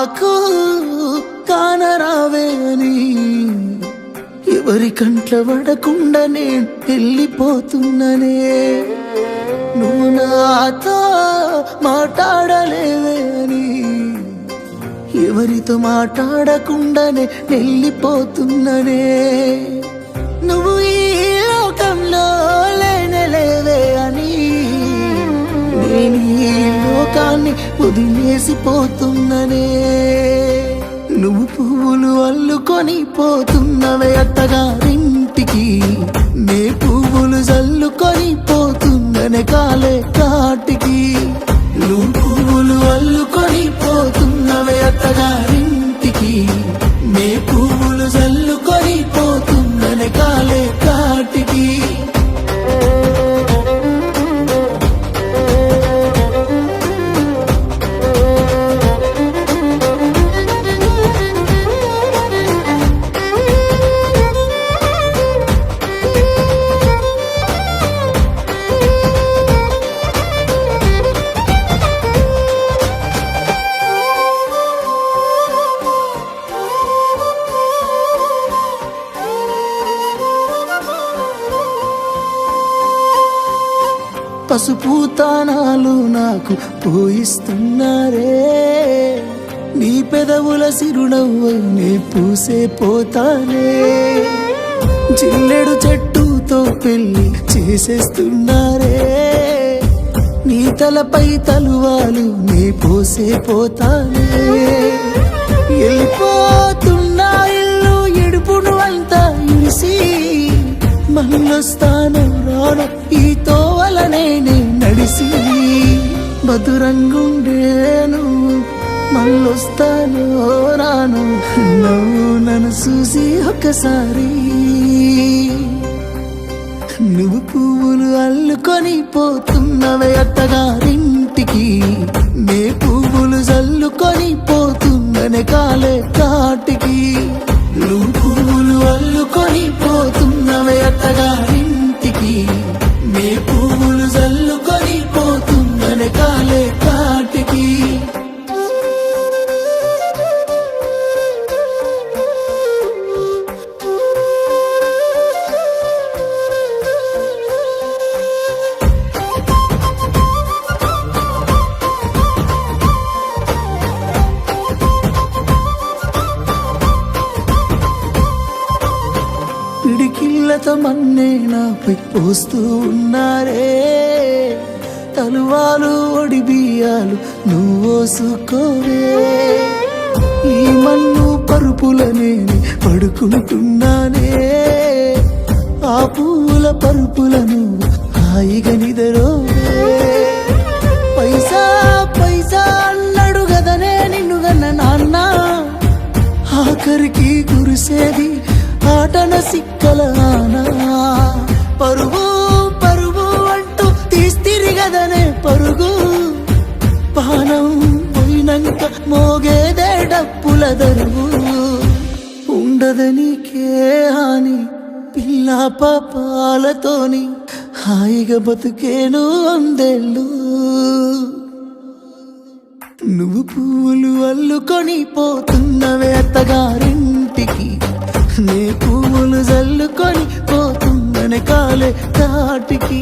నాకు కానరావే అని ఎవరి కంట్ల పడకుండా నేను వెళ్ళిపోతున్ననే. నువ్వు నాతో మాట్లాడలేవే అని ఎవరితో మాట్లాడకుండానే వెళ్ళిపోతున్ననే. నువ్వు ఈ లోకంలో లేనలేవే అని నేను ఈ లోకాన్ని వదిలేసిపోతున్ననే. నువ్వు పువ్వులు అల్లుకొని పోతున్నవే అత్తగారింటికి, నే పువ్వులు జల్లుకొని పోతున్ననే కాలే కాటికి. నువ్వు పువ్వులు అల్లుకొని పోతున్నవే అత్తగారింటికి, నే పువ్వులు జల్లుకొని పోతున్ననే కాలే కాటికి. పసుపు తానాలు నాకు పోయిస్తున్నారే, నీ పెదవుల సిరునవ్వై నే పూసే పోతానే. జిల్లెడు చెట్టుతో పెళ్లి చేసేస్తున్నారే, నీ తలపై తలువాలు నే పోసే పోతానే. వెళ్ళిపోతున్నా ఇల్లు ఎడుపును అంతా ఇడిసి, మళ్ళొస్తాను రాను ఈ తోవలనే నడిసి. మధురంగుండేను మళ్ళొస్తాను రాను, నువ్వు నన్ను చూసి ఒక్కసారి. నువ్వు పువ్వులు అల్లుకొని పోతున్నవే అత్తగారింటికి, నే పువ్వులు జల్లుకొని పోతున్ననే కాలే కాటికి. నువ్వు పువ్వులు అల్లుకొని పోతున్నవే అత్తగారింటికి, నే పువ్వులు జల్లుకొని పోతున్ననే కాలే కాటికి. పిడికిళ్ళతో మన్నే నాపై పోస్తూ ఉన్నారే, తలువాలు ఒడి బియ్యాలు నువ్వోసుకోవే. ఈ మన్ను పరుపులనే పడుకుంటున్నానే, ఆ పూల పరుపులను హాయిగా నిదరోవే. పైసా పైసా అన్నాడు గదనే నిన్ను గన్న నాన్న, ఆఖరికి కురిసేది ఆటన సిక్కల ఆనా. పరుగు పరుగు అంటూ తీస్తిరిగదనే పరుగు, పానం పోయినంక మోగేదే డప్పుల దరువు. ఉండదనికే హాని పిల్ల పాపాలతోని, హాయిగా బతుకేను వందేళ్ళు. నువ్వు పువ్వులు అల్లుకొని పోతున్నవే అత్తగారింటికి, నే పువ్వులు జల్లుకొని పోతున్ననే కాలే కాటికి.